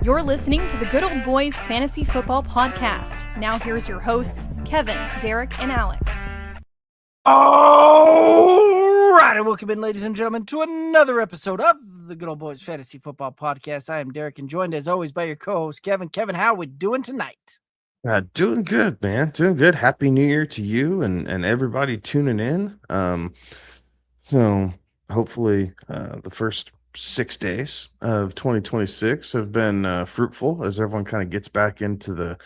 You're listening to the Good Old Boys Fantasy Football Podcast. Now here's your hosts, Kevin, Derek, and Alex. All right, and welcome in, ladies and gentlemen, to another episode of the Good Old Boys Fantasy Football Podcast. I am Derek, and joined as always by your co-host, Kevin. Kevin, how are we doing tonight? Doing good, man. Doing good. Happy New Year to you and everybody tuning in. So hopefully the first 6 days of 2026 have been fruitful as everyone kind of gets back into the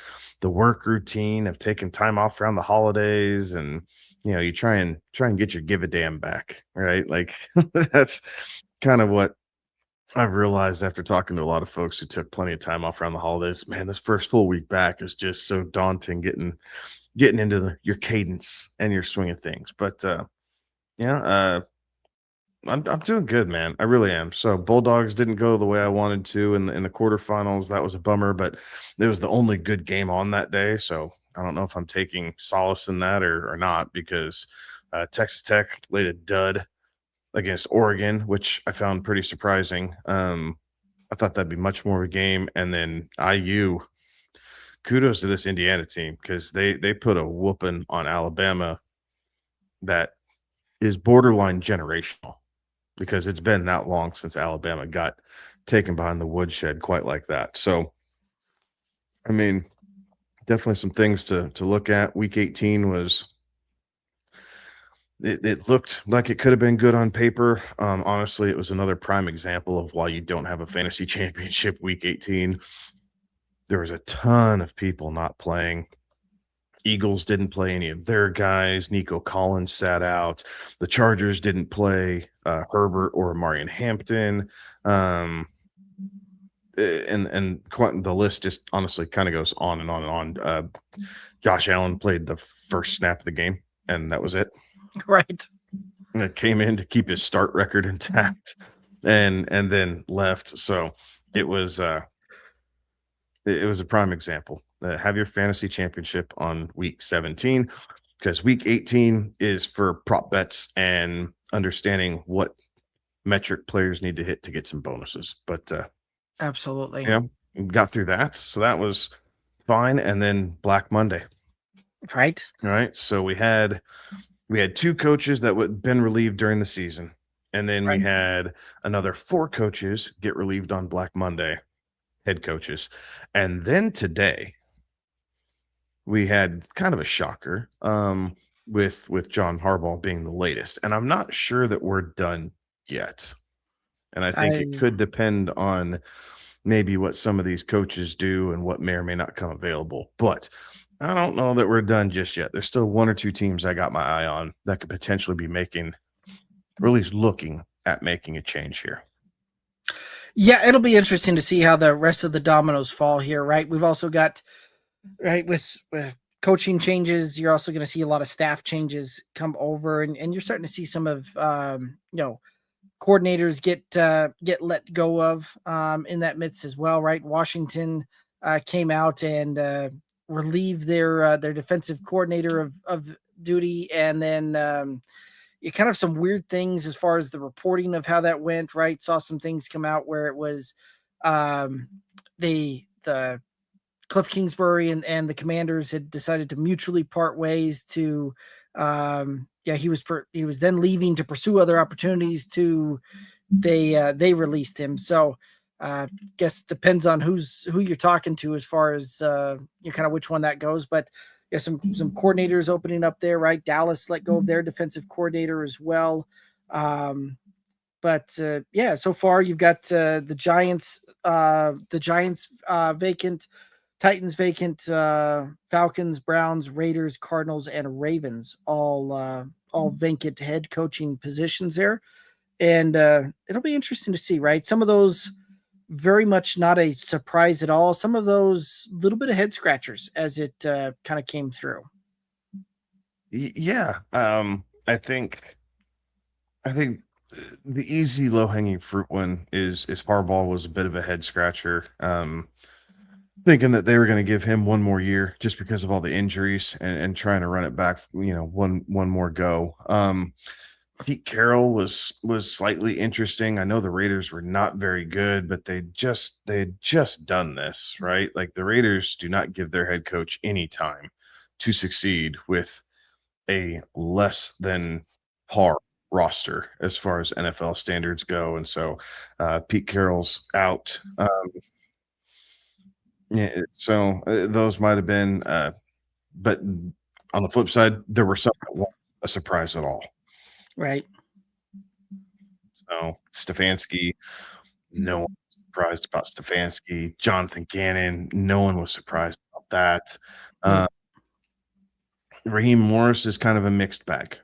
work routine of taking time off around the holidays, and you try and get your give a damn back, right? Like that's kind of what I've realized after talking to a lot of folks who took plenty of time off around the holidays. Man, this first full week back is just so daunting, getting into your cadence and your swing of things. But I'm doing good, man. I really am. So Bulldogs didn't go the way I wanted to in the quarterfinals. That was a bummer, but it was the only good game on that day. So I don't know if I'm taking solace in that or not, because Texas Tech laid a dud against Oregon, which I found pretty surprising. I thought that'd be much more of a game. And then IU, kudos to this Indiana team, because they put a whooping on Alabama that is borderline generational, because it's been that long since Alabama got taken behind the woodshed quite like that. So, I mean, definitely some things to look at. Week 18 was it looked like it could have been good on paper. Honestly, it was another prime example of why you don't have a fantasy championship week 18. There was a ton of people not playing. Eagles didn't play any of their guys. Nico Collins sat out. The Chargers didn't play Herbert or Marion Hampton. And the list just honestly kind of goes on and on and on. Josh Allen played the first snap of the game, and that was it. Right. And it came in to keep his start record intact, and then left. So it was a prime example. Have your fantasy championship on week 17, because week 18 is for prop bets and understanding what metric players need to hit to get some bonuses. But Absolutely. Got through that. So that was fine. And then Black Monday. Right. All right. So we had two coaches that would been relieved during the season. And then we had another 4 coaches get relieved on Black Monday, head coaches. And then today we had kind of a shocker with John Harbaugh being the latest. And I'm not sure that we're done yet. And I think it could depend on maybe what some of these coaches do and what may or may not come available. But I don't know that we're done just yet. There's still 1 or 2 teams I got my eye on that could potentially be making, or at least looking at making a change here. Yeah, it'll be interesting to see how the rest of the dominoes fall here, right? We've also got, right, with coaching changes, you're also going to see a lot of staff changes come over, and you're starting to see some of coordinators get let go of in that midst as well, right? Washington came out and relieved their defensive coordinator of duty, and then you kind of some weird things as far as the reporting of how that went, right? Saw some things come out where it was the Cliff Kingsbury and the Commanders had decided to mutually part ways to he was then leaving to pursue other opportunities. They released him. So guess depends on who you're talking to as far as kind of which one that goes. But yeah, some coordinators opening up there, right? Dallas let go of their defensive coordinator as well. But so far you've got the Giants vacant, Titans vacant, Falcons, Browns, Raiders, Cardinals, and Ravens all vacant head coaching positions there. And it'll be interesting to see, right? Some of those very much not a surprise at all. Some of those little bit of head scratchers as it kind of came through. Yeah. I think the easy low-hanging fruit one is Harbaugh was a bit of a head scratcher. Thinking that they were going to give him 1 more year just because of all the injuries and trying to run it back, one more go. Pete Carroll was slightly interesting. I know the Raiders were not very good, but they had just done this, right? Like the Raiders do not give their head coach any time to succeed with a less than par roster as far as NFL standards go. And so Pete Carroll's out. Yeah, so those might have been, but on the flip side, there were some that weren't a surprise at all. Right. So Stefanski, no one was surprised about Stefanski. Jonathan Gannon, no one was surprised about that. Nope. Raheem Morris is kind of a mixed bag.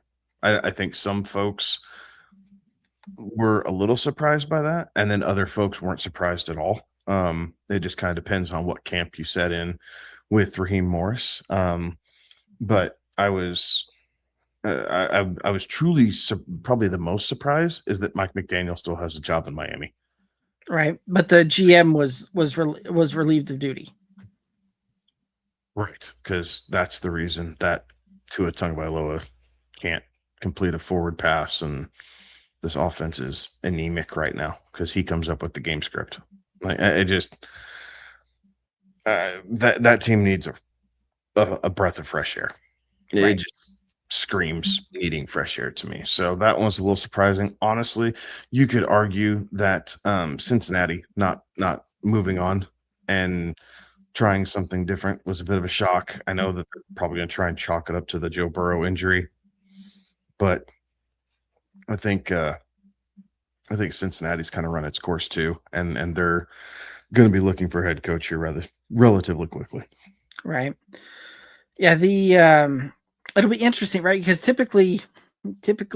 I think some folks were a little surprised by that, and then other folks weren't surprised at all. It just kind of depends on what camp you set in with Raheem Morris. But I was I was truly probably the most surprised is that Mike McDaniel still has a job in Miami. Right. But the GM was relieved of duty. Right, because that's the reason that Tua Tagovailoa can't complete a forward pass, and this offense is anemic right now because he comes up with the game script. Like I just that team needs a breath of fresh air. It Right. just screams needing fresh air to me. So that one's a little surprising. Honestly, you could argue that Cincinnati not moving on and trying something different was a bit of a shock. I know that they're probably going to try and chalk it up to the Joe Burrow injury, but I think Cincinnati's kind of run its course too, and they're going to be looking for a head coach here relatively quickly. Right. Yeah, it'll be interesting, right? Because typically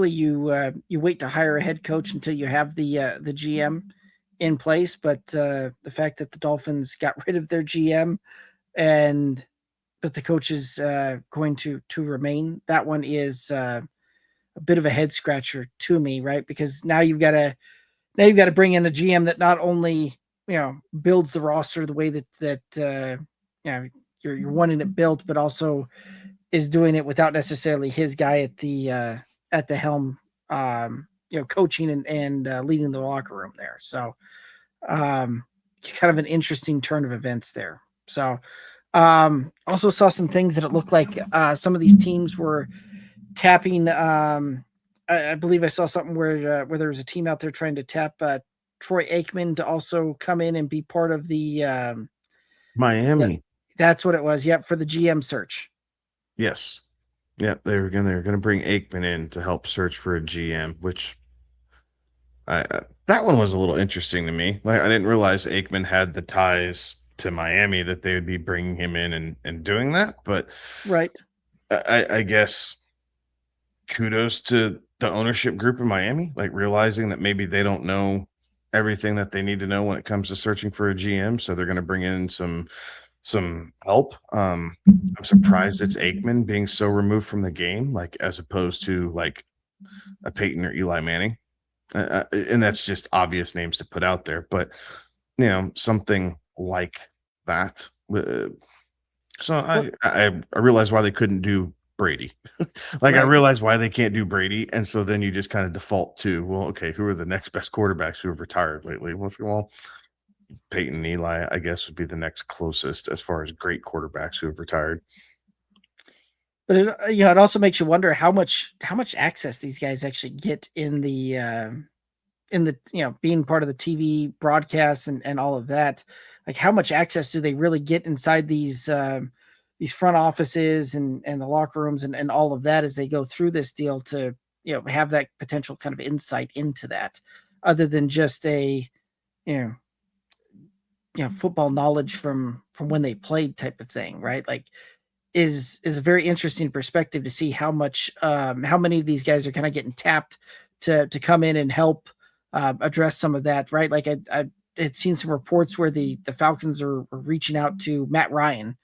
you wait to hire a head coach until you have the GM in place, but the fact that the Dolphins got rid of their GM but the coach is going to remain, that one is a bit of a head scratcher to me, right? Because now you've got to bring in a GM that not only builds the roster the way that you're wanting it built, but also is doing it without necessarily his guy at the helm, coaching and leading the locker room there. So, kind of an interesting turn of events there. So, also saw some things that it looked like some of these teams were tapping. I believe I saw something where there was a team out there trying to tap Troy Aikman to also come in and be part of the Miami. That's what it was. Yep, for the GM search. Yes. Yeah, they're gonna bring Aikman in to help search for a GM, which that one was a little interesting to me. Like I didn't realize Aikman had the ties to Miami that they would be bringing him in and doing that. But right, I guess kudos to the ownership group in Miami, like realizing that maybe they don't know everything that they need to know when it comes to searching for a GM, so they're going to bring in some help. I'm surprised it's Aikman being so removed from the game, like as opposed to like a Peyton or Eli Manning. And that's just obvious names to put out there, but something like that. So I realize why they couldn't do Brady. Like I right. realize why they can't do Brady, and so then you just kind of default to, well, okay, who are the next best quarterbacks who have retired lately? Well, Peyton and Eli, I guess, would be the next closest as far as great quarterbacks who have retired. But it also makes you wonder how much access these guys actually get in the being part of the TV broadcasts and all of that. Like how much access do they really get inside these front offices and the locker rooms and all of that as they go through this deal to have that potential kind of insight into that, other than just a football knowledge from when they played type of thing, right? Like is a very interesting perspective to see how many of these guys are kind of getting tapped to come in and help address some of that, right? Like I had seen some reports where the Falcons are reaching out to Matt Ryan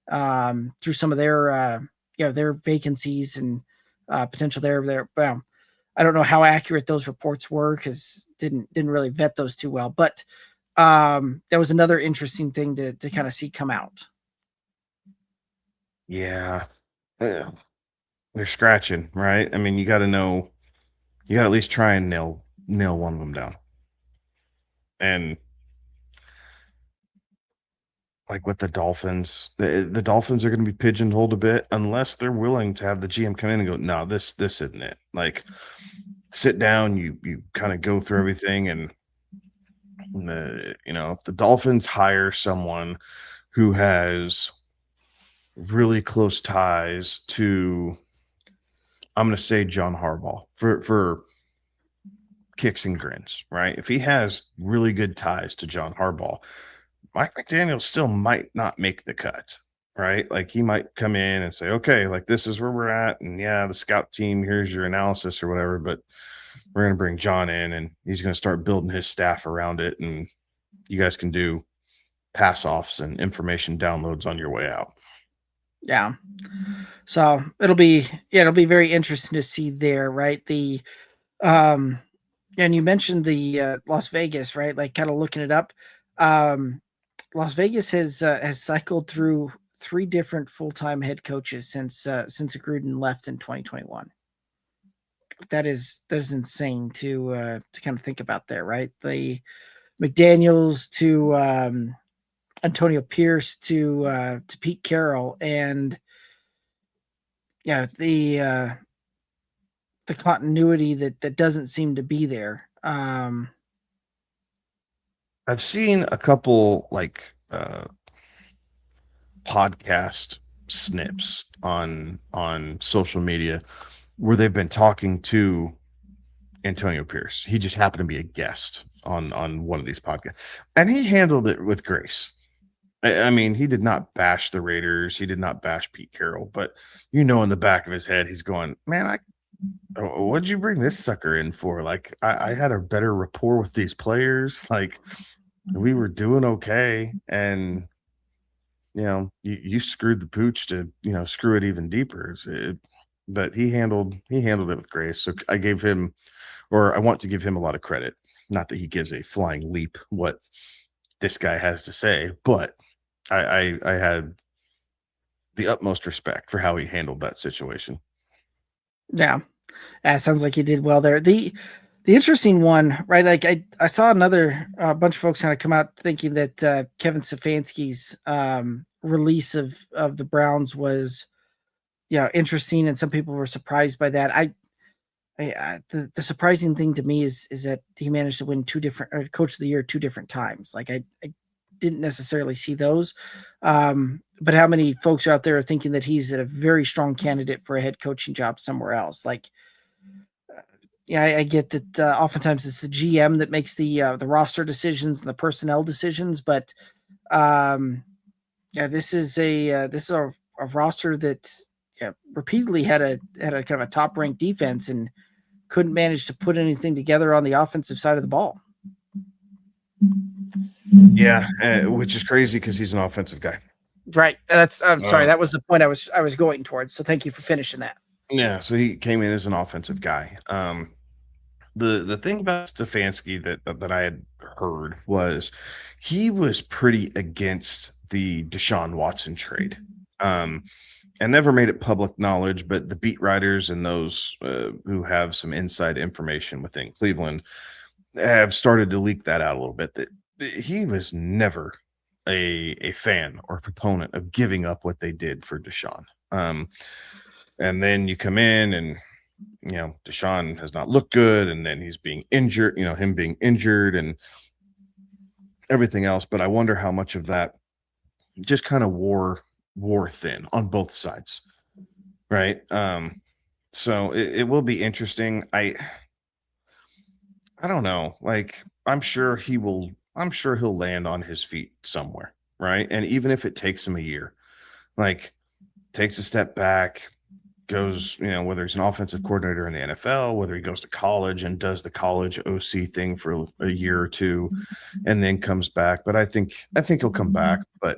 through some of their their vacancies and potential there. Well, I don't know how accurate those reports were because didn't really vet those too well, but that was another interesting thing to kind of see come out. Yeah. They're scratching, right? I mean, you got to know you got to at least try and nail one of them down. And like with the Dolphins, the Dolphins are going to be pigeonholed a bit unless they're willing to have the GM come in and go, no, this isn't it. Like, sit down, you kind of go through everything, and if the Dolphins hire someone who has really close ties to, I'm going to say John Harbaugh for kicks and grins, right? If he has really good ties to John Harbaugh, Mike McDaniel still might not make the cut, right? Like, he might come in and say, okay, like, this is where we're at. And yeah, the scout team, here's your analysis or whatever, but we're going to bring John in and he's going to start building his staff around it. And you guys can do pass offs and information downloads on your way out. Yeah. So it'll be very interesting to see there, right? And you mentioned the Las Vegas, right? Like, kind of looking it up. Las Vegas has cycled through 3 different full-time head coaches since Gruden left in 2021. That is insane to kind of think about there, right? The McDaniels to Antonio Pierce to Pete Carroll, and the continuity that doesn't seem to be there. I've seen a couple like podcast snips on social media where they've been talking to Antonio Pierce. He just happened to be a guest on one of these podcasts, and he handled it with grace. I mean, he did not bash the Raiders. He did not bash Pete Carroll, but in the back of his head, he's going, man, what'd you bring this sucker in for? Like, I had a better rapport with these players. Like, we were doing okay. And, you screwed the pooch to, screw it even deeper. But he handled it with grace. So I want to give him a lot of credit. Not that he gives a flying leap what this guy has to say, but I had the utmost respect for how he handled that situation. Yeah. Sounds like he did well there. The interesting one, right? Like, I saw another bunch of folks kind of come out thinking that Kevin Stefanski's release of the Browns was interesting, and some people were surprised by that. The surprising thing to me is that he managed to win 2 different Coach of the Year 2 different times. Like, I didn't necessarily see those. But how many folks out there are thinking that he's a very strong candidate for a head coaching job somewhere else? Like, I get that oftentimes it's the GM that makes the roster decisions and the personnel decisions, but this is a roster that repeatedly had a kind of a top ranked defense and couldn't manage to put anything together on the offensive side of the ball. Yeah, which is crazy because he's an offensive guy. Right. I'm sorry. That was the point I was going towards. So thank you for finishing that. Yeah. So he came in as an offensive guy. The thing about Stefanski that I had heard was he was pretty against the Deshaun Watson trade. And never made it public knowledge, but the beat writers and those who have some inside information within Cleveland have started to leak that out a little bit, that he was never a fan or proponent of giving up what they did for Deshaun. And then you come in and, Deshaun has not looked good, and then he's being injured, him being injured and everything else. But I wonder how much of that just kind of wore thin on both sides, right? So it will be interesting. I don't know. Like, I'm sure he'll land on his feet somewhere, right? And even if it takes him a year, like, takes a step back, goes, whether he's an offensive coordinator in the NFL, whether he goes to college and does the college OC thing for a year or two, and then comes back. But I think he'll come back. But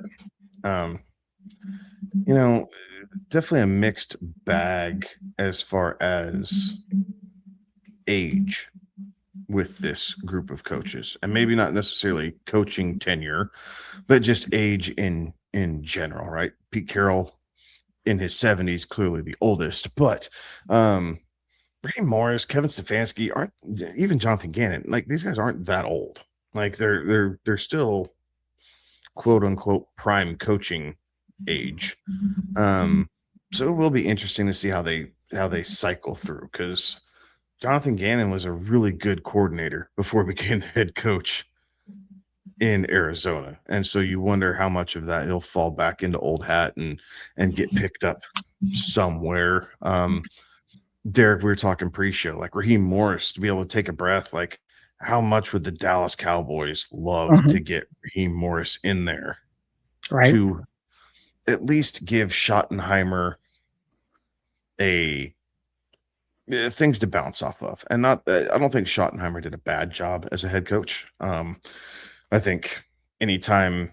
definitely a mixed bag as far as age with this group of coaches, and maybe not necessarily coaching tenure, but just age in general, right? Pete Carroll in his 70s, clearly the oldest, but Raheem Morris, Kevin Stefanski aren't even Jonathan Gannon. Like these guys aren't that old. Like they're still quote unquote prime coaching age. Um, so it will be interesting to see how they cycle through because Jonathan Gannon was a really good coordinator before he became the head coach in Arizona. And so you wonder how much of that he'll fall back into old hat and get picked up somewhere. Derek, we were talking pre-show, like Raheem Morris to be able to take a breath, like how much would the Dallas Cowboys love to get Raheem Morris in there Right. to at least give Schottenheimer a things to bounce off of. And not I don't think Schottenheimer did a bad job as a head coach. I think anytime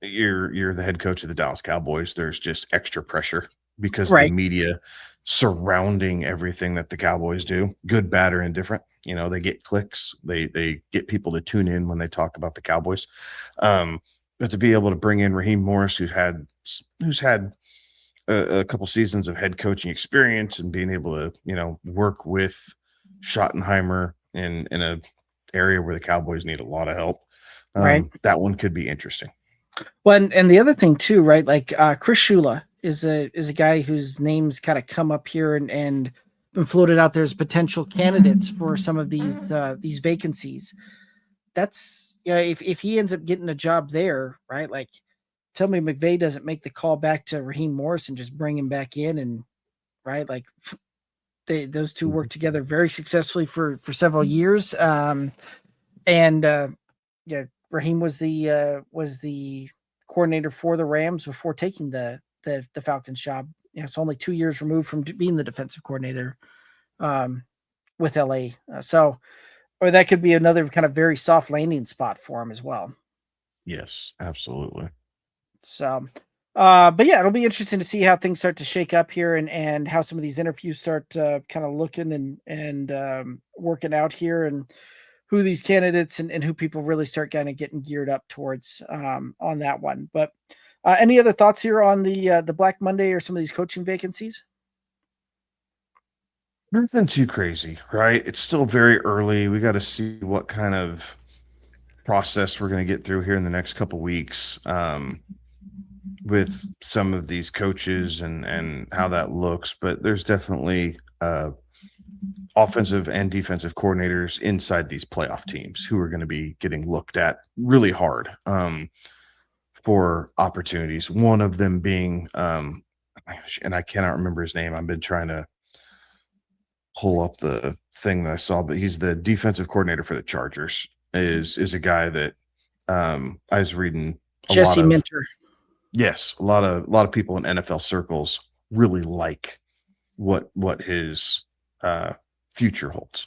you're the head coach of the Dallas Cowboys, there's just extra pressure because of the Right. media surrounding everything that the Cowboys do, good, bad, or indifferent. You know, they get clicks, they get people to tune in when they talk about the Cowboys. But to be able to bring in Raheem Morris, who's had a couple seasons of head coaching experience and being able to, work with Schottenheimer in a area where the Cowboys need a lot of help. Right. That one could be interesting. Well, and the other thing too, right? Like Chris Shula is a guy whose names kind of come up here and been floated out there as potential candidates for some of these vacancies. That's if he ends up getting a job there, right? Like, tell me McVay doesn't make the call back to Raheem Morris and just bring him back in, and right, like those two worked together very successfully for several years. And yeah, Raheem was the coordinator for the Rams before taking the Falcons job. It's only 2 years removed from being the defensive coordinator with LA. Or that could be another kind of very soft landing spot for him as well. Yes, absolutely. So, but yeah, it'll be interesting to see how things start to shake up here and how some of these interviews start kind of looking and working out here and who these candidates and who people really start kind of getting geared up towards on that one. But any other thoughts here on the Black Monday or some of these coaching vacancies? Nothing too crazy, right? It's still very early. We got to see what kind of process we're going to get through here in the next couple weeks with some of these coaches and how that looks. But there's definitely offensive and defensive coordinators inside these playoff teams who are going to be getting looked at really hard for opportunities. One of them being, and I cannot remember his name. I've been trying to pull up the thing that I saw, but he's the defensive coordinator for the Chargers. Is a guy that I was reading Jesse Minter. Yes, a lot of people in NFL circles really like what his future holds.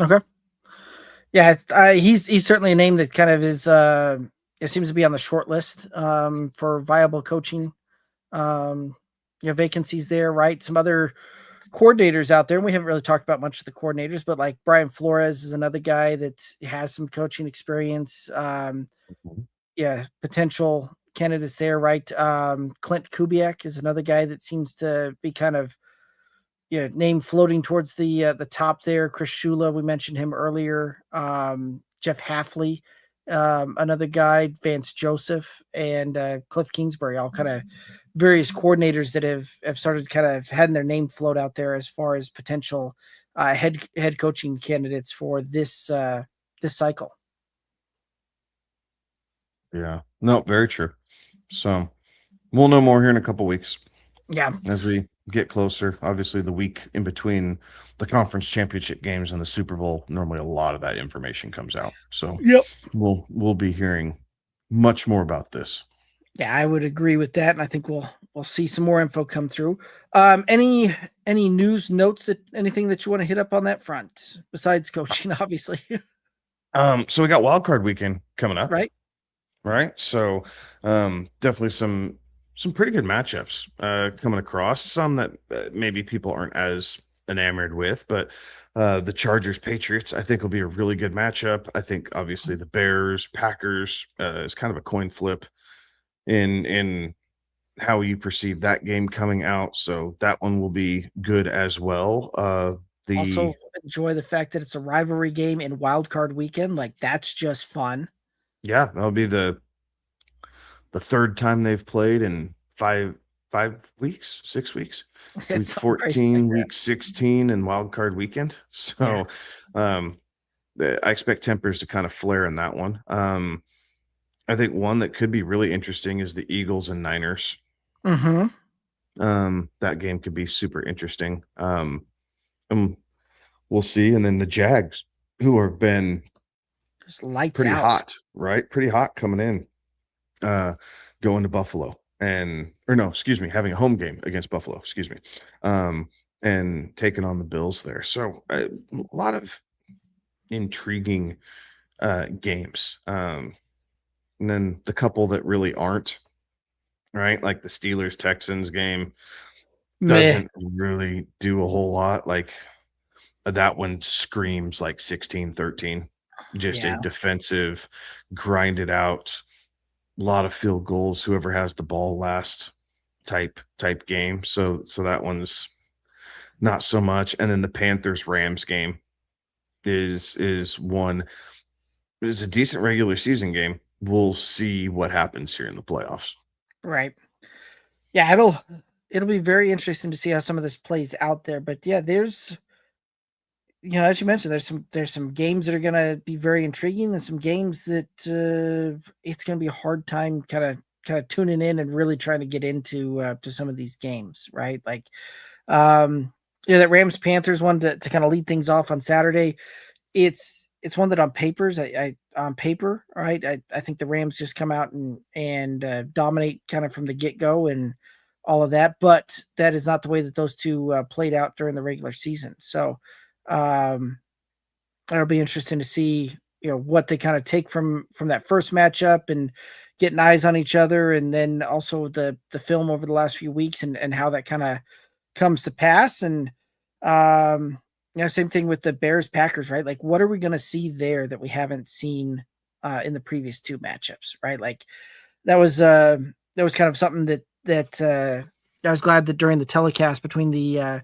Okay. Yeah, he's certainly a name that kind of is it seems to be on the short list for viable coaching vacancies there, right? Some other coordinators out there, and we haven't really talked about much of the coordinators, but like Brian Flores is another guy that has some coaching experience. Potential candidates there, right? Clint Kubiak is another guy that seems to be kind of name floating towards the top there. Chris Shula, we mentioned him earlier. Jeff Hafley, another guy, Vance Joseph, and Cliff Kingsbury, all kind of various coordinators that have started kind of having their name float out there as far as potential head coaching candidates for this cycle. Yeah, no, very true. So we'll know more here in a couple weeks. Yeah, as we get closer. Obviously, the week in between the conference championship games and the Super Bowl, normally a lot of that information comes out. So yep, we'll be hearing much more about this. Yeah, I would agree with that, and I think we'll see some more info come through. Any news notes anything that you want to hit up on that front besides coaching, obviously? So we got Wild Card Weekend coming up, right? So definitely some pretty good matchups coming across. Some that maybe people aren't as enamored with, but the Chargers Patriots I think will be a really good matchup. I think obviously the Bears Packers is kind of a coin flip in how you perceive that game coming out. So that one will be good as well. Also enjoy the fact that it's a rivalry game in wild card weekend. Like, that's just fun. Yeah, that'll be the third time they've played in 5 weeks, 6 weeks, week It's something crazy like 14, that. week 16, and wild card weekend. Yeah. So I expect tempers to kind of flare in that one. I think one that could be really interesting is the Eagles and Niners. Mm-hmm. That game could be super interesting. And we'll see. And then the Jags, who have been Just lights pretty out. hot, right? Pretty hot coming in, going to Buffalo having a home game against Buffalo, and taking on the Bills there. So a lot of intriguing games. And then the couple that really aren't, right? Like the Steelers Texans game Meh. doesn't really do a whole lot. Like that one screams like 16-13, just a Yeah. defensive, grinded out, lot of field goals, whoever has the ball last type game. So that one's not so much. And then the Panthers Rams game is one. It's a decent regular season game. We'll see what happens here in the playoffs. Right. Yeah, it'll be very interesting to see how some of this plays out there. But yeah, there's, as you mentioned, there's some games that are gonna be very intriguing, and some games that it's gonna be a hard time kind of tuning in and really trying to get into to some of these games, right? Like, that Rams Panthers one to kind of lead things off on Saturday. It's one that on papers, I on paper, right? I think the Rams just come out and dominate kind of from the get go and all of that, but that is not the way that those two played out during the regular season. So um, it'll be interesting to see what they kind of take from that first matchup and getting eyes on each other, and then also the film over the last few weeks and how that kind of comes to pass. And same thing with the Bears Packers, right? Like, what are we going to see there that we haven't seen in the previous two matchups, right? Like, that was kind of something that I was glad that during the telecast between the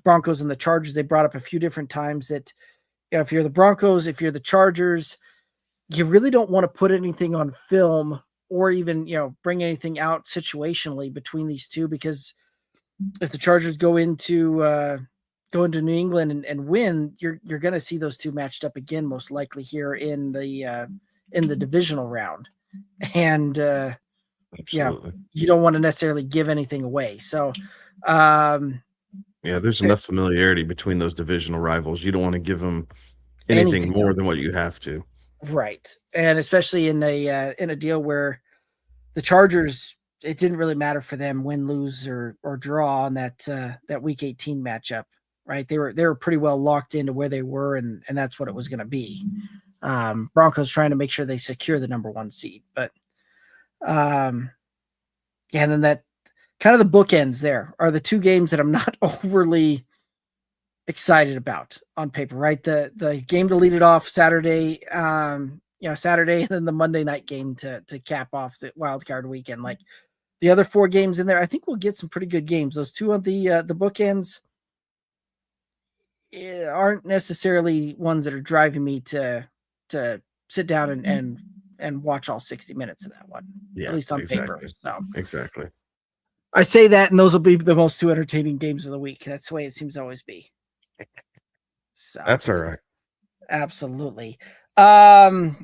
Broncos and the Chargers, they brought up a few different times that if you're the Broncos, if you're the Chargers, you really don't want to put anything on film or even bring anything out situationally between these two, because if the Chargers go into New England and win, you're going to see those two matched up again, most likely here in the divisional round, and Absolutely. you don't want to necessarily give anything away. So, There's enough familiarity between those divisional rivals. You don't want to give them anything more than what you have to. Right, and especially in a deal where the Chargers, it didn't really matter for them win, lose, or draw on that Week 18 matchup, right? They were pretty well locked into where they were, and that's what it was going to be. Broncos trying to make sure they secure the number 1 seed, but and then that kind of the bookends there are the two games that I'm not overly excited about on paper, right? The game to lead it off Saturday, Saturday, and then the Monday night game to cap off the wild card weekend. Like, the other 4 games in there, I think we'll get some pretty good games. Those two on the bookends aren't necessarily ones that are driving me to sit down and watch all 60 minutes of that one, at least on paper. So Exactly. I say that, and those will be the most 2 entertaining games of the week. That's the way it seems to always be. So That's all right. Absolutely. Any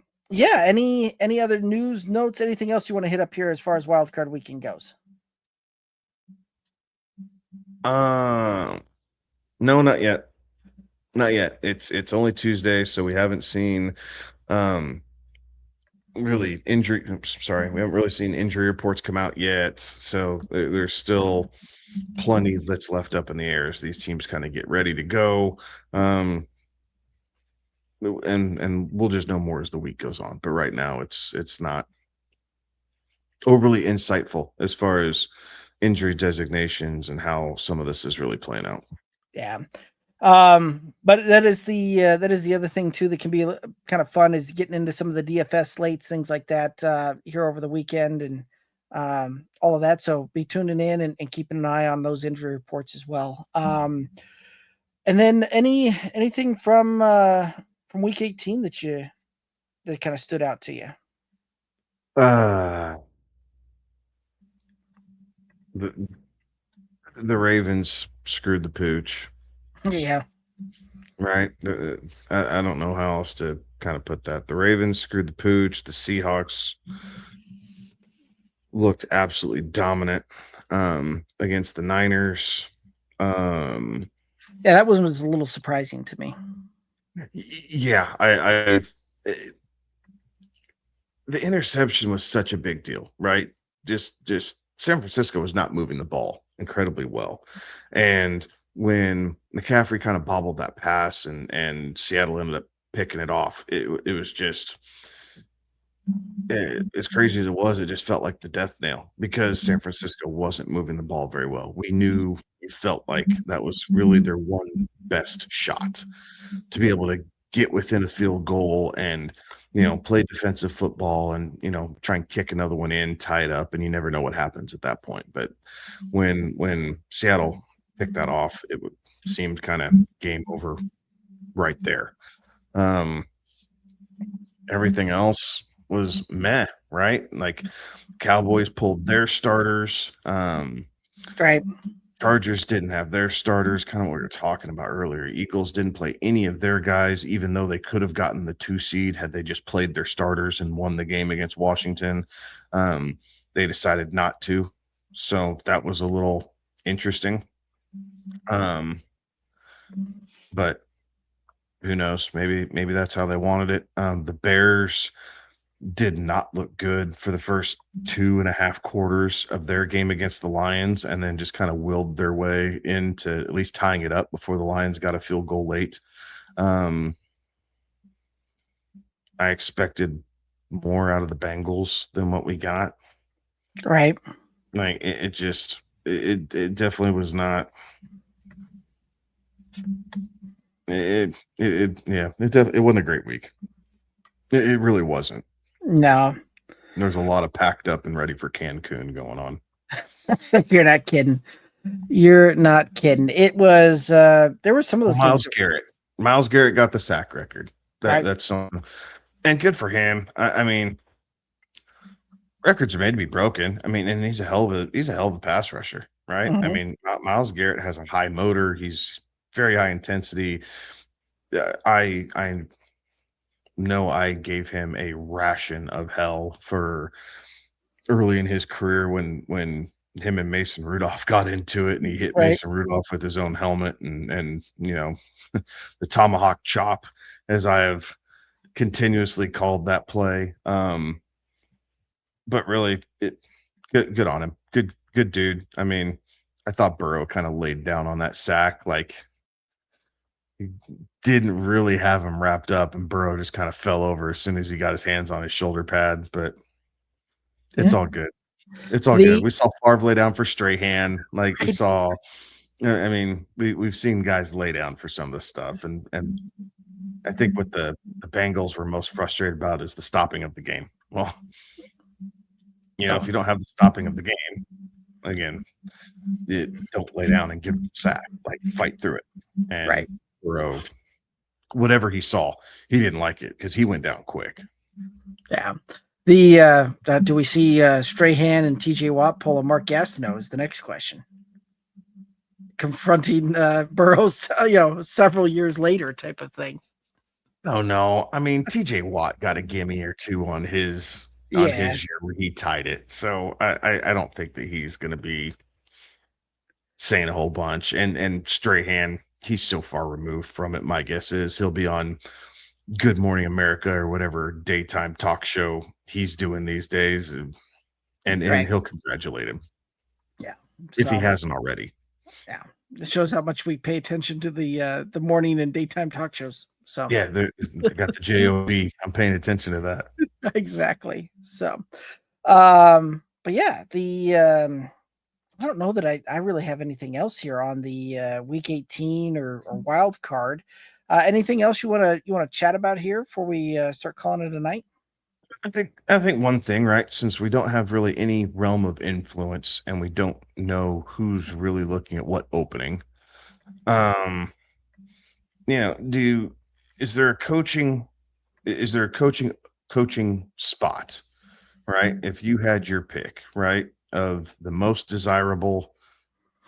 other news, notes, anything else you want to hit up here as far as wild card weekend goes? No, not yet. Not yet. It's only Tuesday, so we haven't seen really injury. Sorry, we haven't really seen injury reports come out yet. So there's still plenty that's left up in the air as these teams kind of get ready to go. And we'll just know more as the week goes on. But right now, it's not overly insightful as far as injury designations and how some of this is really playing out. Yeah. But that is the other thing too that can be kind of fun, is getting into some of the DFS slates, things like that here over the weekend, and all of that. So be tuning in and keeping an eye on those injury reports as well. And then anything from week 18 that kind of stood out to you? The Ravens screwed the pooch. Yeah. Right. I don't know how else to kind of put that. The Ravens screwed the pooch. The Seahawks looked absolutely dominant against the Niners. Yeah, that was a little surprising to me. Yeah, the interception was such a big deal, right? Just San Francisco was not moving the ball incredibly well. And when McCaffrey kind of bobbled that pass and Seattle ended up picking it off, it was just as crazy as it was, it just felt like the death nail because San Francisco wasn't moving the ball very well. It felt like that was really their one best shot to be able to get within a field goal and, play defensive football and, try and kick another one in, tie it up, and you never know what happens at that point. But when Seattle picked that off, seemed kind of game over right there. Everything else was meh, right? Like Cowboys pulled their starters. Right. Chargers didn't have their starters, kind of what we were talking about earlier. Eagles didn't play any of their guys, even though they could have gotten the 2 seed had they just played their starters and won the game against Washington. They decided not to. So that was a little interesting. But who knows? Maybe that's how they wanted it. The Bears did not look good for the first 2.5 quarters of their game against the Lions, and then just kind of willed their way into at least tying it up before the Lions got a field goal late. I expected more out of the Bengals than what we got. Right. Like it definitely was not. It wasn't a great week. It really wasn't. No. There's a lot of packed up and ready for Cancun going on. You're not kidding. You're not kidding. It was there were some of those Myles Garrett. Myles Garrett got the sack record. That's something, and good for him. I mean, records are made to be broken. I mean, and he's a hell of a pass rusher, right? Mm-hmm. I mean, Myles Garrett has a high motor. He's very high intensity. I know I gave him a ration of hell for early in his career when him and Mason Rudolph got into it and he hit Mason Rudolph with his own helmet and the tomahawk chop, as I have continuously called that play. But really, good on him. Good dude. I mean, I thought Burrow kind of laid down on that sack. Like, he didn't really have him wrapped up, and Burrow just kind of fell over as soon as he got his hands on his shoulder pad. But it's all good. It's all good. We saw Favre lay down for Strahan. Like we saw, I mean, we've seen guys lay down for some of this stuff, and I think what the Bengals were most frustrated about is the stopping of the game. Well, if you don't have the stopping of the game, again, don't lay down and give them a sack. Like fight through it. And Burrow, whatever he saw, he didn't like it because he went down quick. Yeah. Do we see Strahan and TJ Watt pull a Mark Gastineau is the next question. Confronting Burrows, several years later type of thing. Oh no. I mean, TJ Watt got a gimme or two on his year where he tied it. So I don't think that he's gonna be saying a whole bunch. And Strahan, he's so far removed from it. My guess is he'll be on Good Morning America or whatever daytime talk show he's doing these days, and he'll congratulate him. Yeah, if he hasn't already. Yeah, it shows how much we pay attention to the morning and daytime talk shows. So yeah, they got the job. I'm paying attention to that. Exactly. So, but yeah, I don't know that I really have anything else here on the week 18 or wild card. Anything else you want to chat about here before we start calling it a night? I think one thing, right? Since we don't have really any realm of influence and we don't know who's really looking at what opening, um, do is there a coaching is there a coaching spot, right? If you had your pick, right, of the most desirable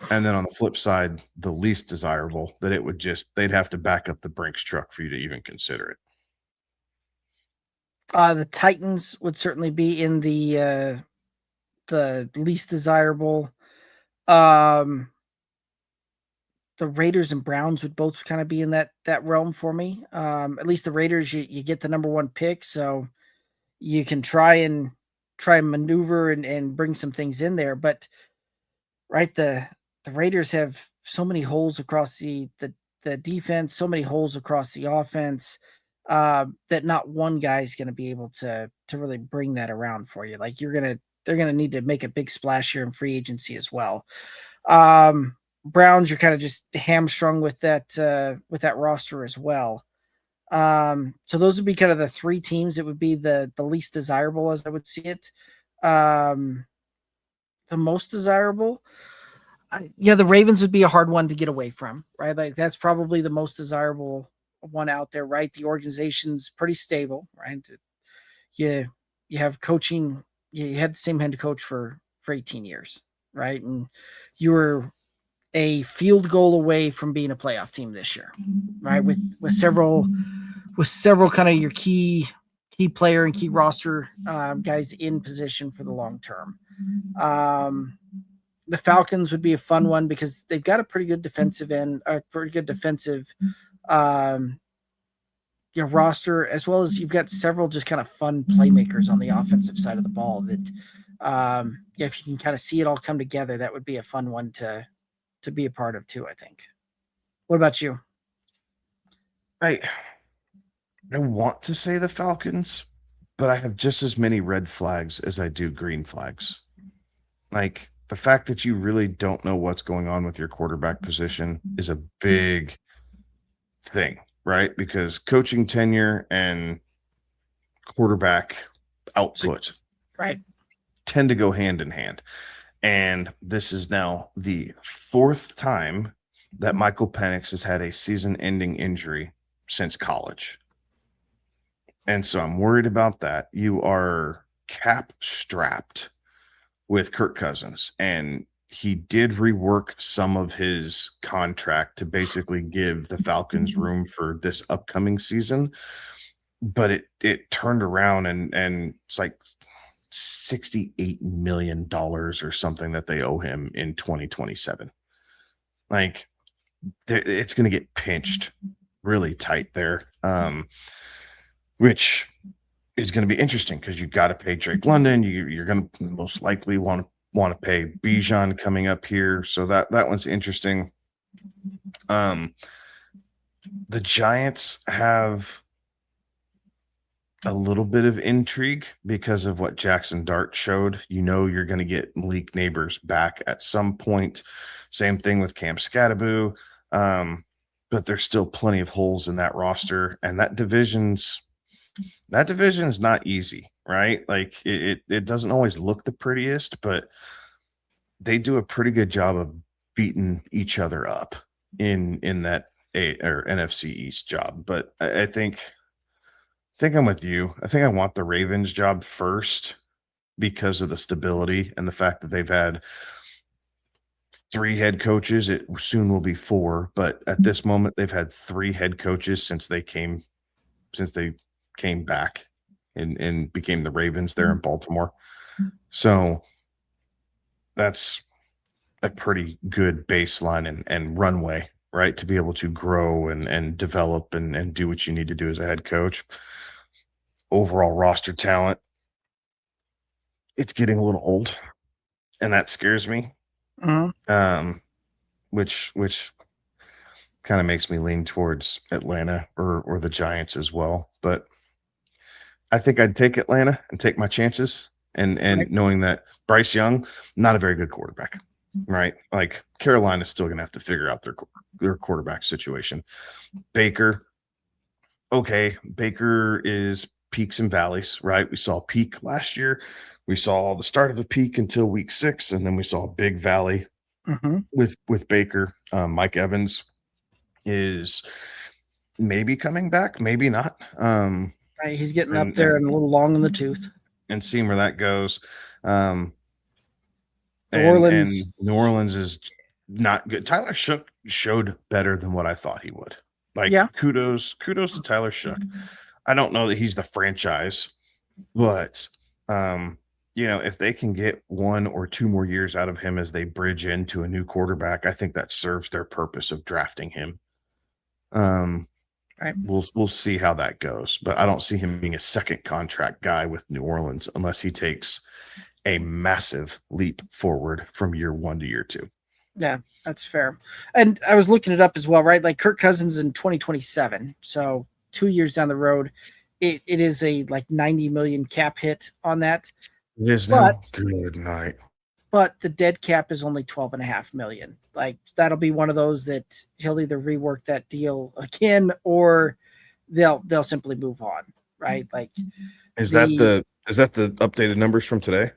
and then on the flip side, the least desirable, that it would just they'd have to back up the Brinks truck for you to even consider it. The Titans would certainly be in the least desirable. Um, the Raiders and Browns would both kind of be in that realm for me. At least the Raiders, you get the number one pick, so you can try and maneuver and bring some things in there. But right, the Raiders have so many holes across the defense, so many holes across the offense, that not one guy's going to be able to really bring that around for you. Like they're gonna need to make a big splash here in free agency as well. Browns, you're kind of just hamstrung with that roster as well. So those would be kind of the three teams that would be the least desirable as I would see it. Um, the most desirable, yeah, the Ravens would be a hard one to get away from, right? Like that's probably the most desirable one out there, right? The organization's pretty stable, right? You you have coaching. You had the same head coach for 18 years, right? And you were a field goal away from being a playoff team this year, right? With several kind of your key player and key roster guys in position for the long term. Um, the Falcons would be a fun one because they've got a pretty good defensive end, a pretty good defensive um, roster, as well as you've got several just kind of fun playmakers on the offensive side of the ball that, if you can kind of see it all come together, that would be a fun one to be a part of too, I think. What about you? I I want to say the Falcons, but I have just as many red flags as I do green flags. Like the fact that you really don't know what's going on with your quarterback position is a big thing, right? Because coaching tenure and quarterback So, output right. tend to go hand in hand. And this is now the fourth time that Michael Penix has had a season ending injury since college. And so I'm worried about that. You are cap strapped with Kirk Cousins, and he did rework some of his contract to basically give the Falcons room for this upcoming season. But it turned around and it's like $68 million or something that they owe him in 2027. Like it's going to get pinched really tight there, which is going to be interesting because you got to pay Drake London. You're going to most likely want to pay Bijan coming up here, so that one's interesting. Um, the Giants have a little bit of intrigue because of what Jackson Dart showed. You know you're going to get Malik Neighbors back at some point. Same thing with Cam Scattaboo. But there's still plenty of holes in that roster, and that division's not easy, right? Like it doesn't always look the prettiest, but they do a pretty good job of beating each other up in that A or NFC East job. But I think I'm with you. I think I want the Ravens job first because of the stability and the fact that they've had three head coaches. It soon will be four, but at this moment they've had three head coaches since they came back and became the Ravens there in Baltimore. So that's a pretty good baseline and runway, right? To be able to grow and develop and do what you need to do as a head coach. Overall roster talent, it's getting a little old, and that scares me. Mhm. Which kind of makes me lean towards Atlanta or the Giants as well. But I think I'd take Atlanta and take my chances and Right. knowing that Bryce Young, not a very good quarterback, right? Like Carolina's still gonna have to figure out their quarterback situation. Baker, okay, Baker is peaks and valleys, right? We saw a peak last year. We saw the start of a peak until week 6, and then we saw a big valley with Baker. Mike Evans is maybe coming back, maybe not. Right, he's getting up there and a little long in the tooth. And seeing where that goes. New Orleans is not good. Tyler Shook showed better than what I thought he would. Like, kudos to Tyler Shook. I don't know that he's the franchise, but if they can get 1 or 2 more years out of him as they bridge into a new quarterback, I think that serves their purpose of drafting him. Right. We'll see how that goes, but I don't see him being a second contract guy with New Orleans unless he takes a massive leap forward from year 1 to year 2. Yeah, that's fair. And I was looking it up as well, right? Like Kirk Cousins in 2027, so 2 years down the road, it is a like 90 million cap hit on that. It is now. Good night. But the dead cap is only 12.5 million. Like that'll be one of those that he'll either rework that deal again or they'll simply move on, right? Like is that the updated numbers from today?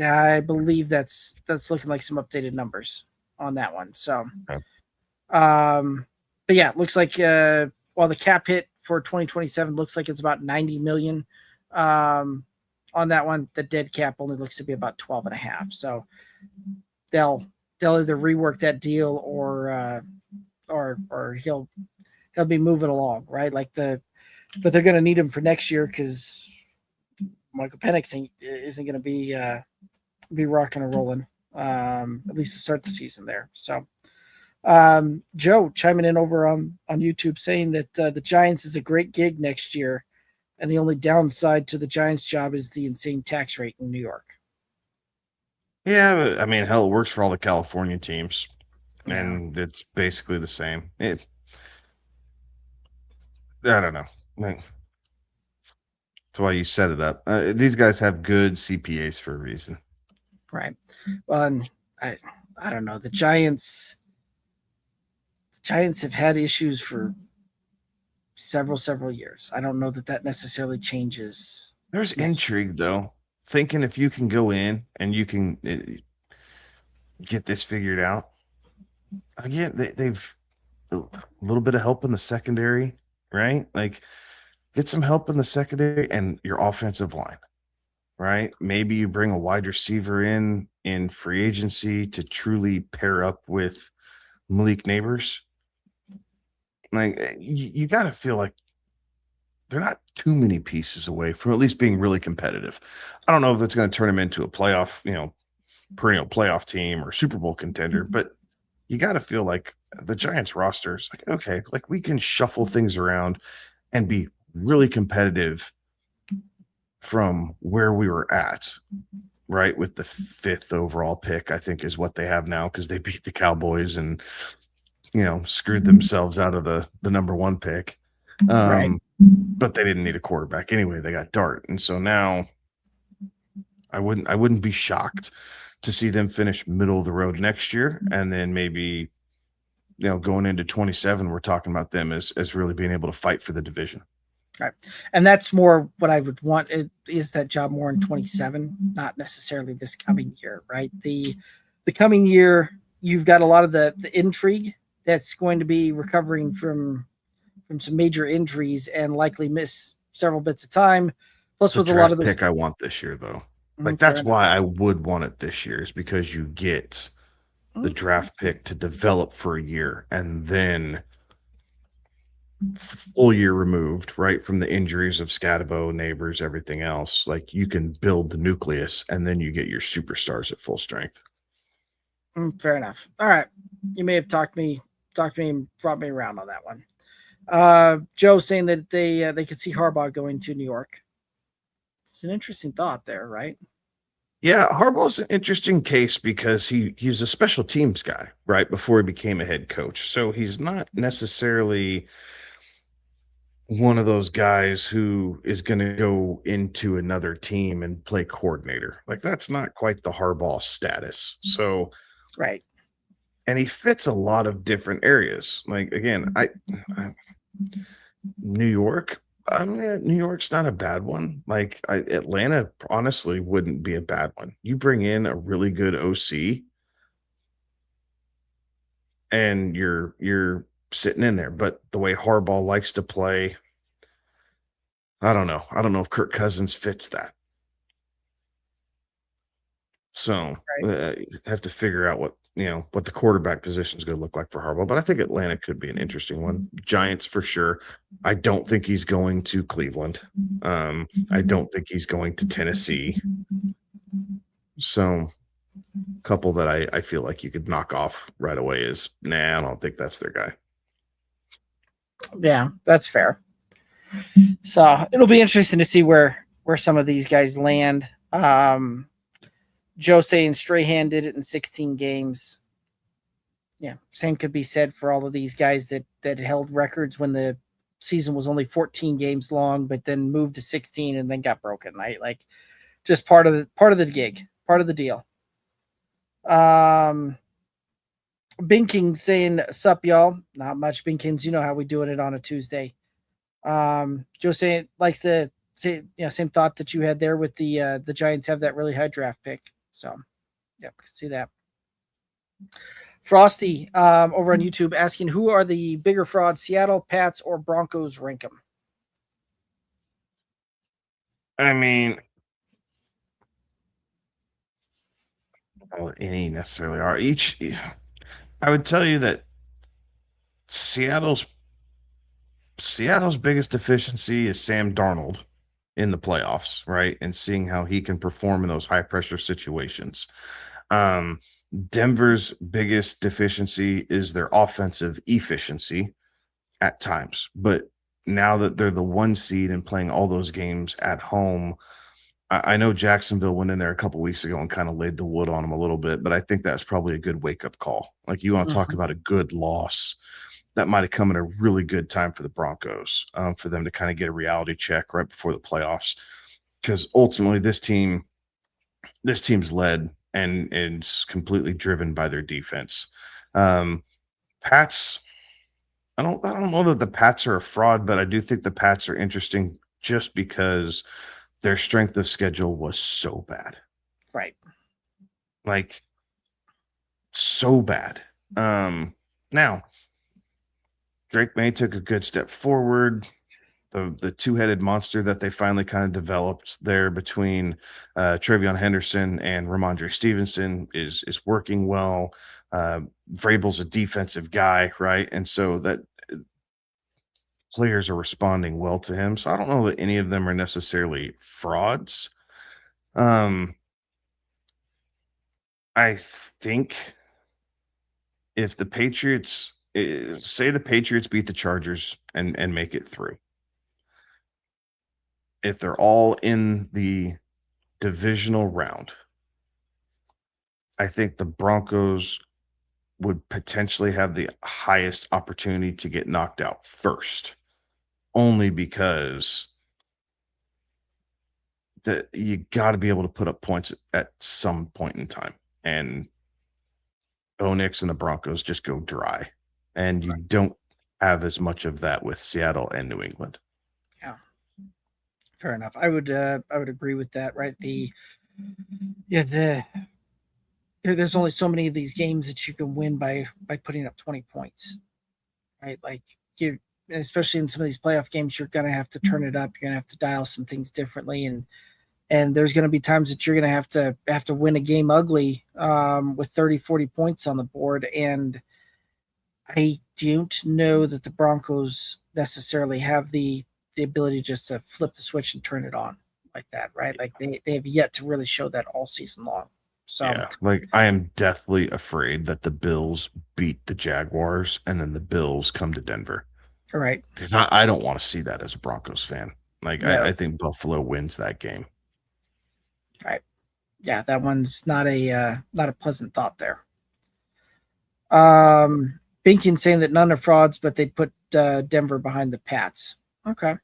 I believe that's looking like some updated numbers on that one. So okay. But yeah, it looks like while the cap hit for 2027 looks like it's about 90 million on that one, the dead cap only looks to be about 12.5. So they'll either rework that deal or he'll be moving along, right? Like but they're going to need him for next year because Michael Penix isn't going to be rocking and rolling, at least to start the season there. So Joe chiming in over on YouTube saying that the Giants is a great gig next year, and the only downside to the Giants job is the insane tax rate in New York. Yeah, but I mean, hell, it works for all the California teams, and it's basically the same. I don't know. That's why you set it up. These guys have good CPAs for a reason. Right. Well, and I don't know. The Giants have had issues for several years. I don't know that necessarily changes. There's intrigue, though. Thinking if you can go in and you can get this figured out. Again, they've a little bit of help in the secondary, right? Like, get some help in the secondary and your offensive line, right? Maybe you bring a wide receiver in free agency to truly pair up with Malik Neighbors. Like, you got to feel like they're not too many pieces away from at least being really competitive. I don't know if that's going to turn them into a playoff, perennial playoff team or Super Bowl contender, but you got to feel like the Giants roster is like, okay, like we can shuffle things around and be really competitive from where we were at, right? With the 5th overall pick, I think is what they have now because they beat the Cowboys and, screwed themselves out of the number 1 pick. Right. But they didn't need a quarterback anyway. They got Dart. And so now I wouldn't be shocked to see them finish middle of the road next year. And then maybe, going into 27, we're talking about them as really being able to fight for the division. Right. And that's more what I would want is that job more in 27, not necessarily this coming year, right? The coming year, you've got a lot of the intrigue that's going to be recovering from some major injuries and likely miss several bits of time. Plus, with a lot of those pick I want this year, though. Like that's why I would want it this year, is because you get the draft pick to develop for a year and then full year removed, right, from the injuries of Scatabo, Neighbors, everything else. Like you can build the nucleus and then you get your superstars at full strength. Fair enough. All right. You may have talked me and brought me around on that one. Joe saying that they could see Harbaugh going to New York. It's an interesting thought there, right? Yeah, Harbaugh's an interesting case because he's a special teams guy, right, before he became a head coach. So he's not necessarily one of those guys who is going to go into another team and play coordinator. Like that's not quite the Harbaugh status. So, right. And he fits a lot of different areas. Like again, New York, I mean, New York's not a bad one. Like Atlanta, honestly, wouldn't be a bad one. You bring in a really good OC, and you're sitting in there. But the way Harbaugh likes to play, I don't know. I don't know if Kirk Cousins fits that. So have to figure out what the quarterback position is going to look like for Harbaugh. But I think Atlanta could be an interesting one. Giants for sure. I don't think he's going to Cleveland. I don't think he's going to Tennessee. So a couple that I feel like you could knock off right away is I don't think that's their guy. Yeah, that's fair. So it'll be interesting to see where some of these guys land. Joe saying Strahan did it in 16 games. Yeah, same could be said for all of these guys that held records when the season was only 14 games long, but then moved to 16 and then got broken, right? Like just part of the gig, part of the deal. Binking saying, "Sup, y'all?" Not much, Binkins. You know how we doing it on a Tuesday. Joe saying likes to say, same thought that you had there with the Giants have that really high draft pick. So, yeah, see that. Frosty over on YouTube asking, who are the bigger frauds, Seattle, Pats, or Broncos? Rank them. I mean, well, any necessarily are each. I would tell you that Seattle's biggest deficiency is Sam Darnold in the playoffs, right? And seeing how he can perform in those high pressure situations. Denver's biggest deficiency is their offensive efficiency at times. But now that they're the 1 seed and playing all those games at home, I know Jacksonville went in there a couple weeks ago and kind of laid the wood on them a little bit, but I think that's probably a good wake-up call. Like, you want to talk about a good loss. That might have come at a really good time for the Broncos, for them to kind of get a reality check right before the playoffs. Because ultimately, this team's led and it's completely driven by their defense. Pats, I don't know that the Pats are a fraud, but I do think the Pats are interesting just because their strength of schedule was so bad. Right. Like, so bad. Now, Drake May took a good step forward. The two-headed monster that they finally kind of developed there between Travion Henderson and Ramondre Stevenson is working well. Vrabel's a defensive guy, right? And so that players are responding well to him. So I don't know that any of them are necessarily frauds. I think if the Patriots say the Patriots beat the Chargers and make it through, if they're all in the divisional round, I think the Broncos would potentially have the highest opportunity to get knocked out first, only because you got to be able to put up points at some point in time. And Bo Nix and the Broncos just go dry. And you don't have as much of that with Seattle and New England. Yeah. Fair enough. I would agree with that, right? There's only so many of these games that you can win by putting up 20 points. Right? Like, you, especially in some of these playoff games, you're going to have to turn it up. You're going to have to dial some things differently, and there's going to be times that you're going to have to win a game ugly with 30, 40 points on the board. And I don't know that the Broncos necessarily have the ability just to flip the switch and turn it on like that, right? Like they have yet to really show that all season long. So yeah, like I am deathly afraid that the Bills beat the Jaguars and then the Bills come to Denver. Right. Because I don't want to see that as a Broncos fan. Like, no. I think Buffalo wins that game. Right. Yeah, that one's not a pleasant thought there. Binkin saying that none are frauds, but they'd put Denver behind the Pats. Okay.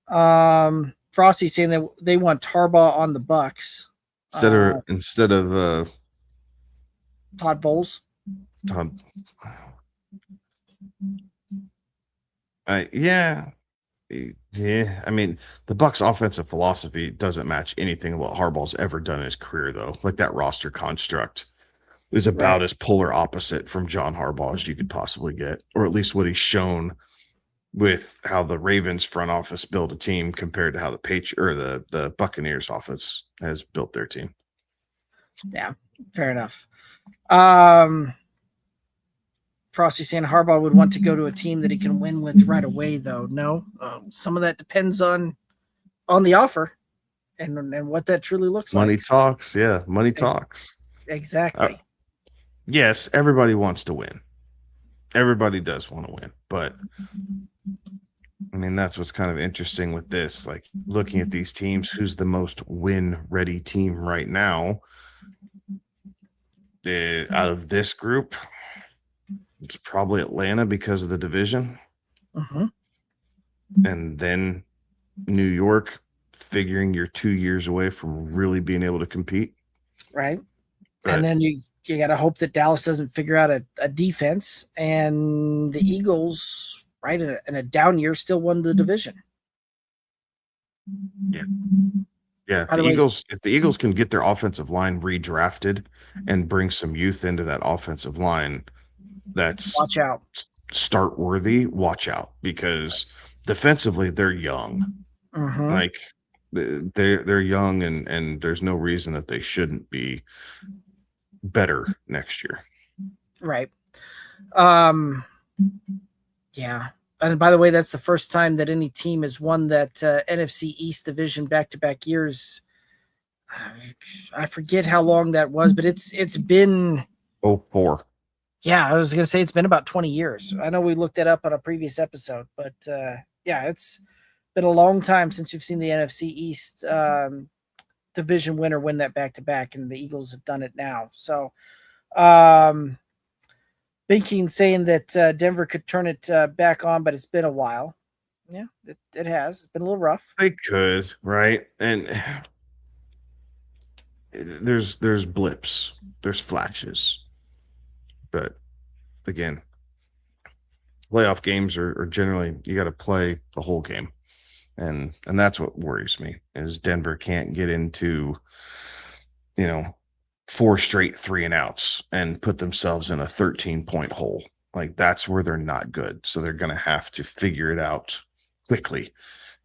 Frosty saying that they want Harbaugh on the Bucks Instead of Todd Bowles. Yeah. Yeah, I mean, the Bucks' offensive philosophy doesn't match anything what Harbaugh's ever done in his career, though. Like that roster construct is Right. about as polar opposite from John Harbaugh as you could possibly get, or at least what he's shown with how the Ravens front office built a team compared to how the Buccaneers offense has built their team. Yeah, fair enough. Frosty saying Harbaugh would want to go to a team that he can win with right away, though. No, some of that depends on the offer and what that truly looks Money like. talks, yeah, money talks. Exactly. Yes, everybody wants to win. Everybody does want to win, but I mean, that's what's kind of interesting with this. Like looking at these teams, who's the most win-ready team right now? Out of this group, it's probably Atlanta because of the division, and then New York, figuring you're 2 years away from really being able to compete. Right, But and then you got to hope that Dallas doesn't figure out a defense, and the Eagles, right, in a down year, still won the division. yeah, if By the the way, Eagles can get their offensive line redrafted and bring some youth into that offensive line, that's watch out. start worthy. Watch out, because defensively they're young. Like they're young, and there's no reason that they shouldn't be better next year. Right. Yeah. And by the way, that's the first time that any team has won that NFC East division back-to-back years. I forget how long that was, but it's been 04. Yeah, I was gonna say it's been about 20 years. I know we looked that up on a previous episode, but yeah, it's been a long time since you've seen the NFC East division winner win that back-to-back, and the Eagles have done it now. So Binking saying that Denver could turn it back on, but it's been a while. Yeah, it has. It's been a little rough. They could, right? And there's blips, there's flashes, but again, playoff games are generally you got to play the whole game, and that's what worries me is Denver can't get into 4 straight 3 and outs and put themselves in a 13-point hole. Like that's where they're not good, so they're going to have to figure it out quickly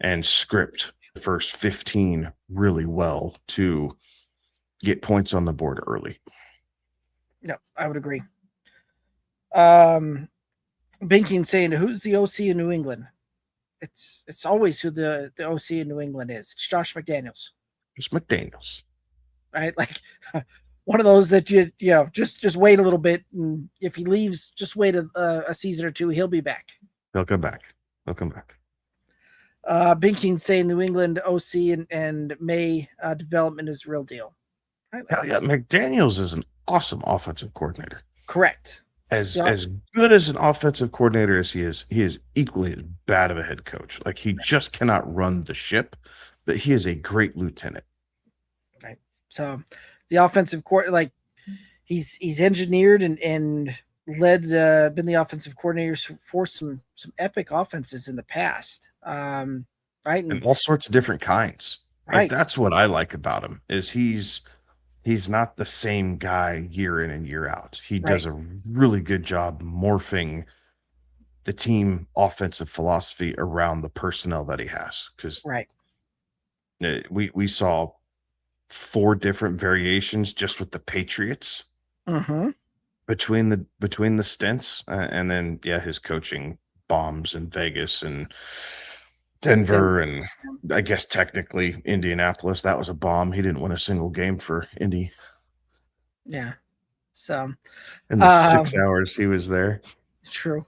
and script the first 15 really well to get points on the board early. No, I would agree. Binking saying, who's the OC in New England? It's always who the OC in New England is. It's Josh McDaniels. Just McDaniels. Right? Like one of those that you just wait a little bit, and if he leaves, just wait a season or two, he'll be back. He'll come back. He'll come back. Binking saying New England OC and May development is real deal. Hell yeah, McDaniels is an awesome offensive coordinator. Correct. As good as an offensive coordinator as he is equally as bad of a head coach. Like he just cannot run the ship, but he is a great lieutenant. Right. So the offensive court, like he's engineered and led been the offensive coordinators for some epic offenses in the past. Right. And all sorts of different kinds. Right. Like that's what I like about him is he's not the same guy year in and year out. He does a really good job morphing the team offensive philosophy around the personnel that he has. Because we saw 4 different variations just with the Patriots between the stints, and then his coaching bombs in Vegas and Denver, and I guess technically Indianapolis. That was a bomb. He didn't win a single game for Indy. Yeah. So in the 6 hours he was there. True.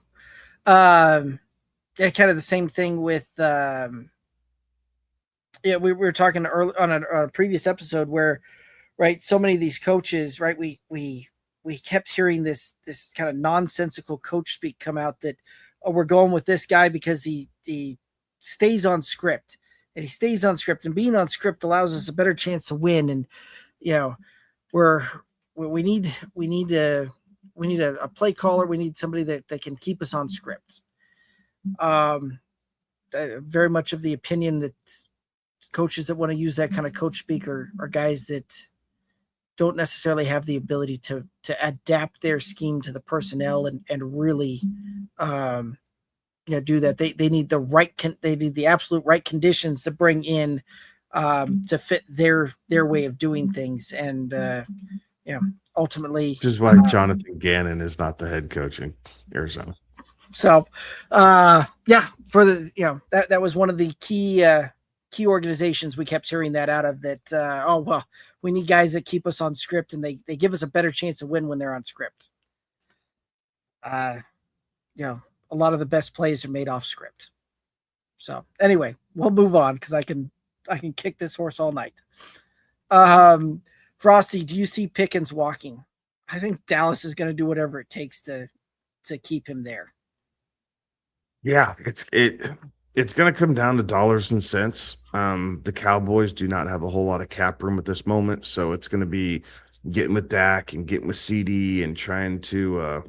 Yeah, kind of the same thing with we were talking early on a previous episode where so many of these coaches, we kept hearing this kind of nonsensical coach speak come out that we're going with this guy because he stays on script, and being on script allows us a better chance to win. And we need a play caller. We need somebody that can keep us on script. very much of the opinion that coaches that want to use that kind of coach speak are guys that don't necessarily have the ability to adapt their scheme to the personnel and really do that. They need they need the absolute right conditions to bring in to fit their way of doing things. And ultimately, which is why Jonathan Gannon is not the head coach in Arizona. So for the that was one of the key organizations we kept hearing that out of, that we need guys that keep us on script, and they give us a better chance to win when they're on script. A lot of the best plays are made off script. So anyway, we'll move on because I can kick this horse all night. Frosty, do you see Pickens walking? I think Dallas is going to do whatever it takes to keep him there. Yeah, it's going to come down to dollars and cents. The Cowboys do not have a whole lot of cap room at this moment, so it's going to be getting with Dak and getting with CD and trying to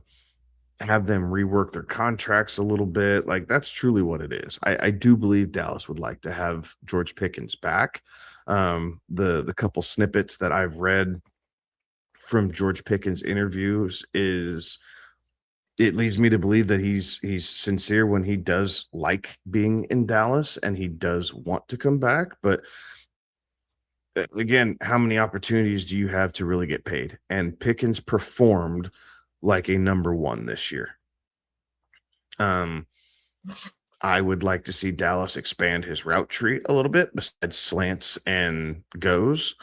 have them rework their contracts a little bit. Like, that's truly what it is. I do believe Dallas would like to have George Pickens back. The couple snippets that I've read from George Pickens interviews it leads me to believe that he's sincere when he does like being in Dallas and he does want to come back. But again, how many opportunities do you have to really get paid? And Pickens performed like a number one this year. I would like to see Dallas expand his route tree a little bit besides slants and goes,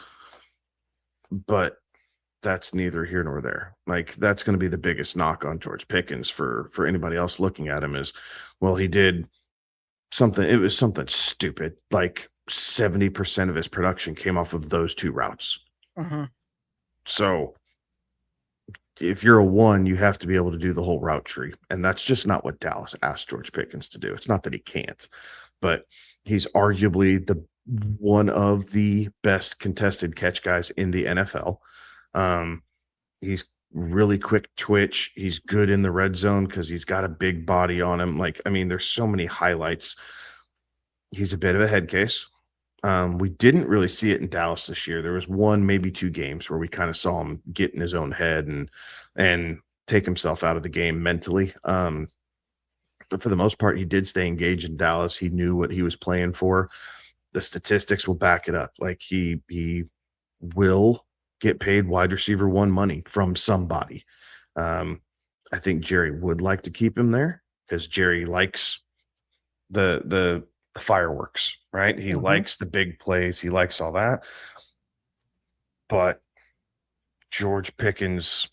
but that's neither here nor there. Like, that's going to be the biggest knock on George Pickens for anybody else looking at him is, well, he did something. It was something stupid. Like 70% of his production came off of those two routes. Mm-hmm. So if you're a one, you have to be able to do the whole route tree. And that's just not what Dallas asked George Pickens to do. It's not that he can't, but he's arguably one of the best contested catch guys in the NFL. He's really quick twitch. He's good in the red zone because he's got a big body on him. Like, I mean, there's so many highlights. He's a bit of a head case. We didn't really see it in Dallas this year. There was one, maybe two games where we kind of saw him get in his own head and take himself out of the game mentally. But for the most part, he did stay engaged in Dallas. He knew what he was playing for. The statistics will back it up. Like, he will get paid wide receiver one money from somebody. I think Jerry would like to keep him there because Jerry likes the fireworks, right? He likes the big plays. He likes all that. But George Pickens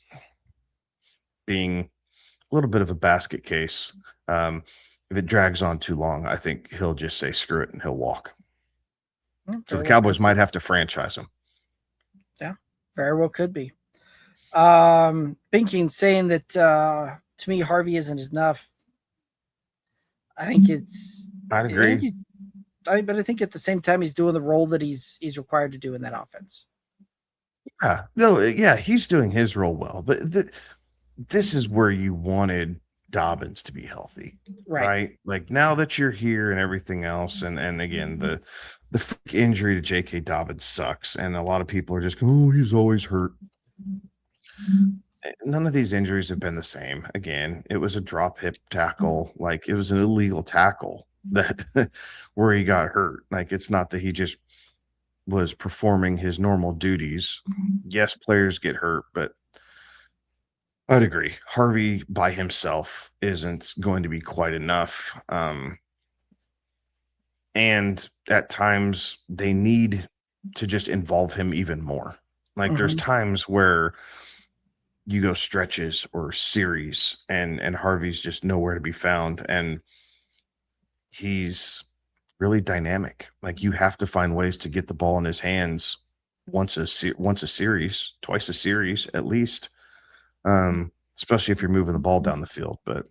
being a little bit of a basket case, if it drags on too long, I think he'll just say screw it and he'll walk. So the Cowboys might have to franchise him. Yeah, very well could be. Binking saying that to me, Harvey isn't enough. I agree. But I think at the same time, he's doing the role that he's required to do in that offense. Yeah, no, yeah, he's doing his role well. But this is where you wanted Dobbins to be healthy, right? Like, now that you're here and everything else, and again, the freak injury to J.K. Dobbins sucks, and a lot of people are just going, oh, he's always hurt. None of these injuries have been the same. Again, it was a drop hip tackle. Like, it was an illegal tackle that where he got hurt. Like, it's not that he just was performing his normal duties. Yes, players get hurt, but I'd agree. Harvey by himself isn't going to be quite enough. And at times they need to just involve him even more. Like, there's times where you go stretches or series and Harvey's just nowhere to be found. And he's really dynamic. Like, you have to find ways to get the ball in his hands once a series, twice a series at least. Especially if you're moving the ball down the field, but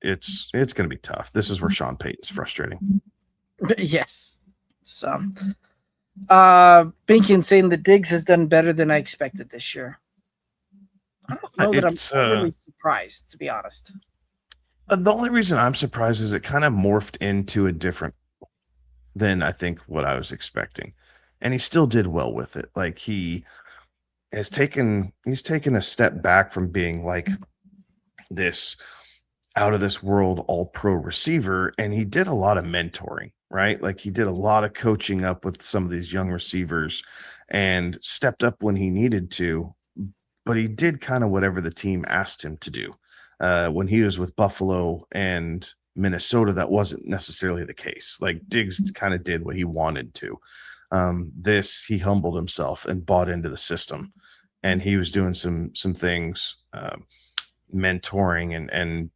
it's going to be tough. This is where Sean Payton's frustrating. Yes. So, Binkin saying that Diggs has done better than I expected this year. I don't know that I'm really surprised, to be honest. The only reason I'm surprised is it kind of morphed into a different than I think what I was expecting. And he still did well with it. Like he's taken a step back from being like this out of this world all pro receiver, and he did a lot of mentoring, right? Like he did a lot of coaching up with some of these young receivers and stepped up when he needed to, but he did kind of whatever the team asked him to do. When he was with Buffalo and Minnesota, that wasn't necessarily the case. Like Diggs kind of did what he wanted to. This he humbled himself and bought into the system, and he was doing some things, mentoring and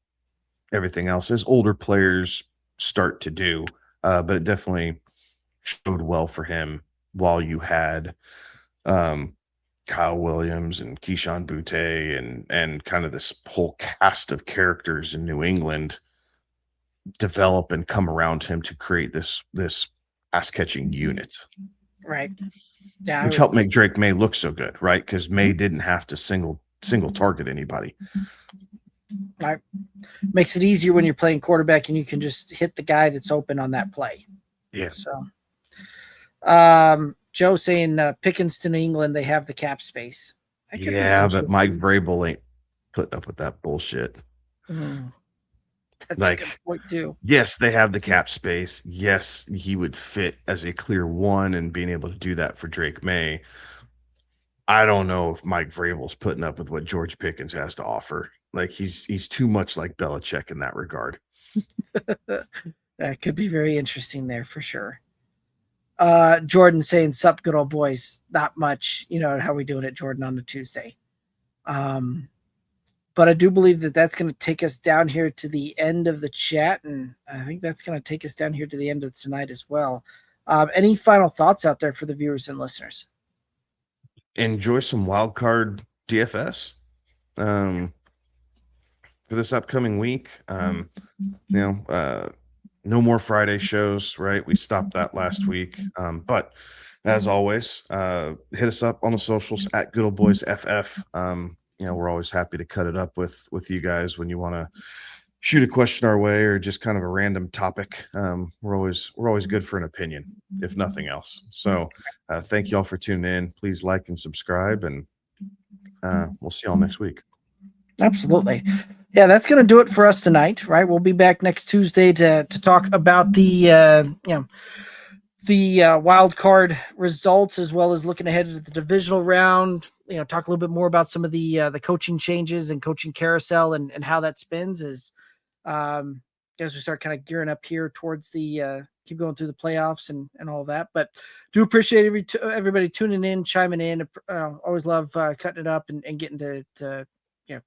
everything else as older players start to do. But it definitely showed well for him while you had um, Kyle Williams and Keyshawn Butte and kind of this whole cast of characters in New England develop and come around him to create this pass catching unit. Right. Yeah. Which helped make Drake May look so good, right? Because May didn't have to single target anybody. Right. Makes it easier when you're playing quarterback and you can just hit the guy that's open on that play. Yeah. So, Joe saying Pickens to New England, they have the cap space. Yeah, but Mike Vrabel ain't putting up with that bullshit. That's like, a good point too. Yes, they have the cap space. Yes, he would fit as a clear one, and being able to do that for Drake May. I don't know if Mike Vrabel's putting up with what George Pickens has to offer. Like he's too much like Belichick in that regard. That could be very interesting there for sure. Jordan saying, "Sup, good old boys." Not much, you know how we doing it, Jordan, on a Tuesday. But I do believe that that's going to take us down here to the end of the chat, and I think that's going to take us down here to the end of tonight as well. Any final thoughts out there for the viewers and listeners? Enjoy some wild card DFS for this upcoming week. No more Friday shows, right? We stopped that last week. But as always, hit us up on the socials at Good Old Boys FF. We're always happy to cut it up with you guys when you want to shoot a question our way or just kind of a random topic. We're always good for an opinion, if nothing else. So thank you all for tuning in. Please like and subscribe, and we'll see you all next week. Absolutely. Yeah, that's going to do it for us tonight, right? We'll be back next Tuesday to talk about the wild card results, as well as looking ahead to the divisional round. Talk a little bit more about some of the coaching changes and coaching carousel and how that spins as we start kind of gearing up here towards the keep going through the playoffs and all that. But do appreciate everybody tuning in, chiming in. Always love cutting it up and getting to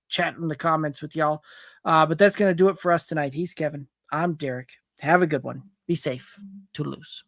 chat in the comments with y'all. But that's going to do it for us tonight. He's Kevin. I'm Derek. Have a good one. Be safe. Toodaloos.